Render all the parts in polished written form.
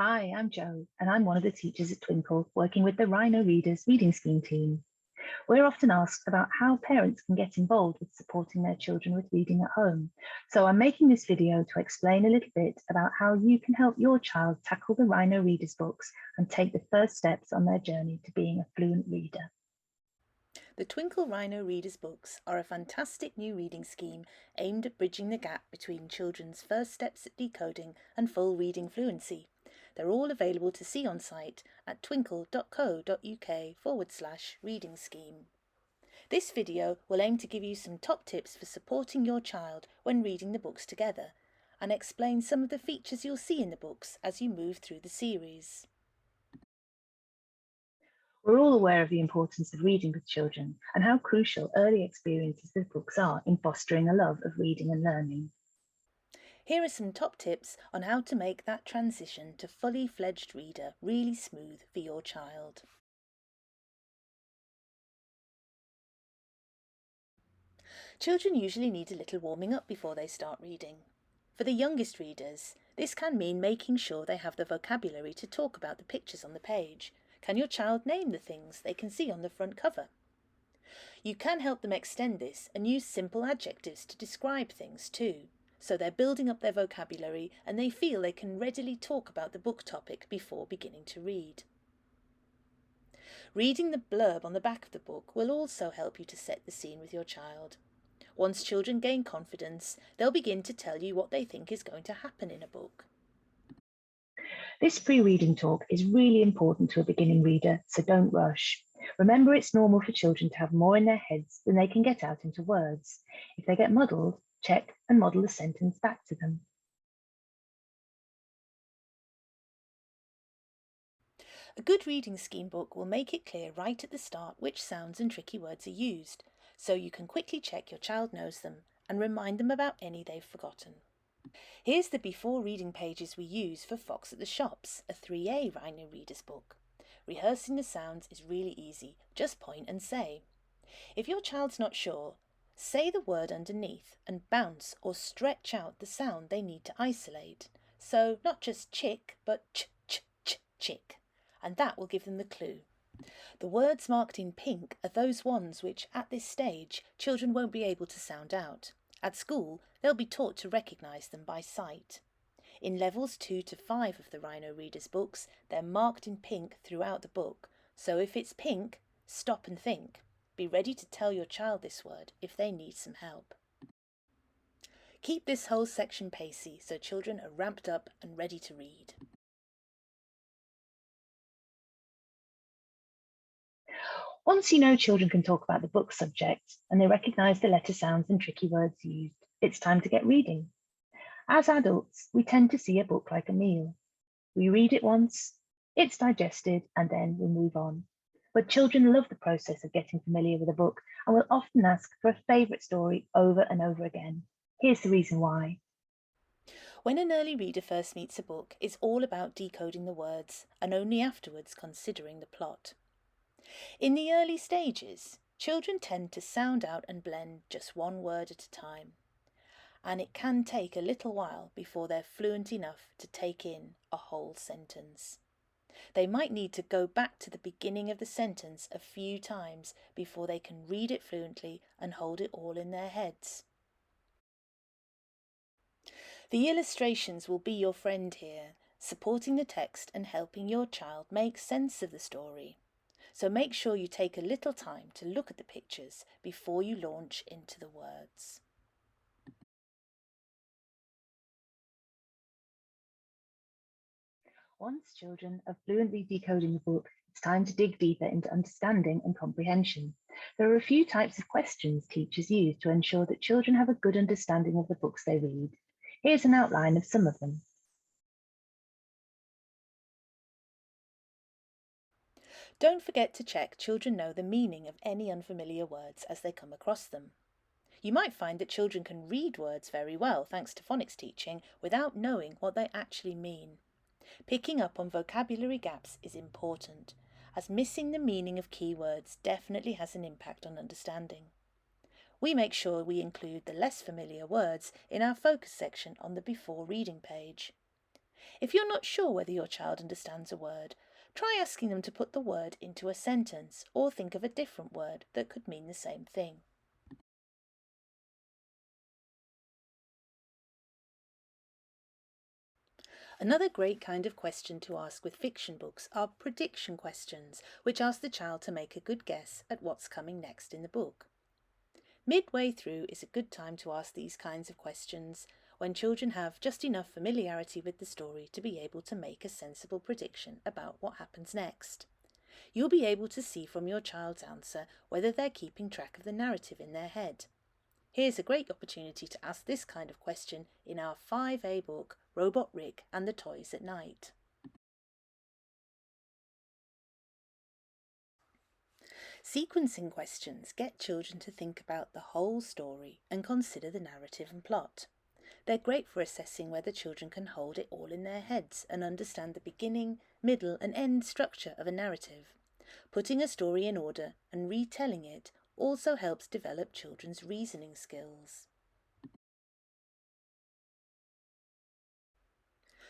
Hi, I'm Jo, and I'm one of the teachers at Twinkle working with the Rhino Readers reading scheme team. We're often asked about how parents can get involved with supporting their children with reading at home. So I'm making this video to explain a little bit about how you can help your child tackle the Rhino Readers books and take the first steps on their journey to being a fluent reader. The Twinkle Rhino Readers books are a fantastic new reading scheme aimed at bridging the gap between children's first steps at decoding and full reading fluency. They're all available to see on site at twinkle.co.uk/reading scheme. This video will aim to give you some top tips for supporting your child when reading the books together and explain some of the features you'll see in the books as you move through the series. We're all aware of the importance of reading with children and how crucial early experiences with books are in fostering a love of reading and learning. Here are some top tips on how to make that transition to fully fledged reader really smooth for your child. Children usually need a little warming up before they start reading. For the youngest readers, this can mean making sure they have the vocabulary to talk about the pictures on the page. Can your child name the things they can see on the front cover? You can help them extend this and use simple adjectives to describe things too, so they're building up their vocabulary and they feel they can readily talk about the book topic before beginning to read. Reading the blurb on the back of the book will also help you to set the scene with your child. Once children gain confidence, they'll begin to tell you what they think is going to happen in a book. This pre-reading talk is really important to a beginning reader, so don't rush. Remember, it's normal for children to have more in their heads than they can get out into words. If they get muddled, check and model the sentence back to them. A good reading scheme book will make it clear right at the start which sounds and tricky words are used, so you can quickly check your child knows them and remind them about any they've forgotten. Here's the before reading pages we use for Fox at the Shops, a 3A Rhino Readers book. Rehearsing the sounds is really easy, just point and say. If your child's not sure, say the word underneath and bounce or stretch out the sound they need to isolate. So not just chick, but chick, and that will give them the clue. The words marked in pink are those ones which, at this stage, children won't be able to sound out. At school, they'll be taught to recognise them by sight. In levels 2 to 5 of the Rhino Readers books, they're marked in pink throughout the book, so if it's pink, stop and think. Be ready to tell your child this word if they need some help. Keep this whole section pacey so children are ramped up and ready to read. Once you know children can talk about the book subject and they recognise the letter sounds and tricky words used, it's time to get reading. As adults, we tend to see a book like a meal. We read it once, it's digested, and then we move on. But children love the process of getting familiar with a book and will often ask for a favourite story over and over again. Here's the reason why. When an early reader first meets a book, it's all about decoding the words and only afterwards considering the plot. In the early stages, children tend to sound out and blend just one word at a time, and it can take a little while before they're fluent enough to take in a whole sentence. They might need to go back to the beginning of the sentence a few times before they can read it fluently and hold it all in their heads. The illustrations will be your friend here, supporting the text and helping your child make sense of the story. So make sure you take a little time to look at the pictures before you launch into the words. Once children are fluently decoding the book, it's time to dig deeper into understanding and comprehension. There are a few types of questions teachers use to ensure that children have a good understanding of the books they read. Here's an outline of some of them. Don't forget to check children know the meaning of any unfamiliar words as they come across them. You might find that children can read words very well thanks to phonics teaching without knowing what they actually mean. Picking up on vocabulary gaps is important, as missing the meaning of keywords definitely has an impact on understanding. We make sure we include the less familiar words in our focus section on the before reading page. If you're not sure whether your child understands a word, try asking them to put the word into a sentence or think of a different word that could mean the same thing. Another great kind of question to ask with fiction books are prediction questions, which ask the child to make a good guess at what's coming next in the book. Midway through is a good time to ask these kinds of questions, when children have just enough familiarity with the story to be able to make a sensible prediction about what happens next. You'll be able to see from your child's answer whether they're keeping track of the narrative in their head. Here's a great opportunity to ask this kind of question in our 5A book, Robot Rick and the Toys at Night. Sequencing questions get children to think about the whole story and consider the narrative and plot. They're great for assessing whether children can hold it all in their heads and understand the beginning, middle and end structure of a narrative. Putting a story in order and retelling it also helps develop children's reasoning skills.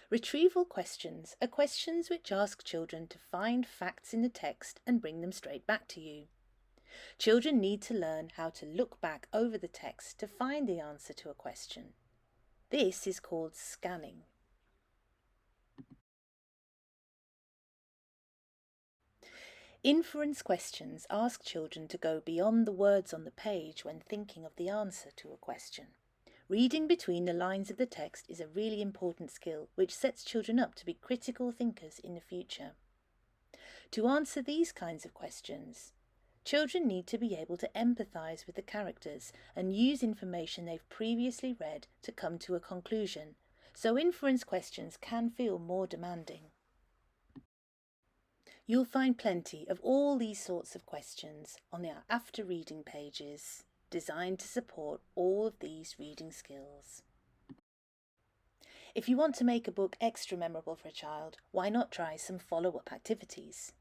Retrieval questions are questions which ask children to find facts in the text and bring them straight back to you. Children need to learn how to look back over the text to find the answer to a question. This is called scanning. Inference questions ask children to go beyond the words on the page when thinking of the answer to a question. Reading between the lines of the text is a really important skill which sets children up to be critical thinkers in the future. To answer these kinds of questions, children need to be able to empathise with the characters and use information they've previously read to come to a conclusion, so inference questions can feel more demanding. You'll find plenty of all these sorts of questions on our after reading pages, designed to support all of these reading skills. If you want to make a book extra memorable for a child, why not try some follow-up activities?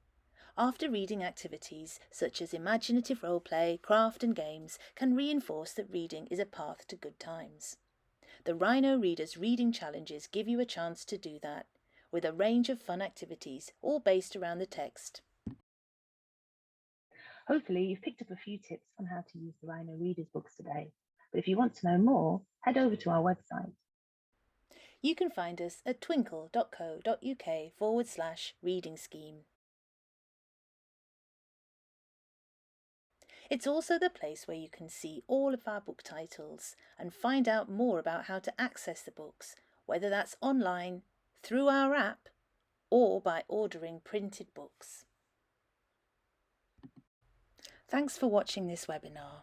After reading activities such as imaginative role play, craft and games can reinforce that reading is a path to good times. The Rhino Readers reading challenges give you a chance to do that, with a range of fun activities all based around the text. Hopefully you've picked up a few tips on how to use the Rhino Readers books today, but if you want to know more, head over to our website. You can find us at twinkle.co.uk/reading scheme. It's also the place where you can see all of our book titles and find out more about how to access the books, whether that's online, through our app, or by ordering printed books. Thanks for watching this webinar.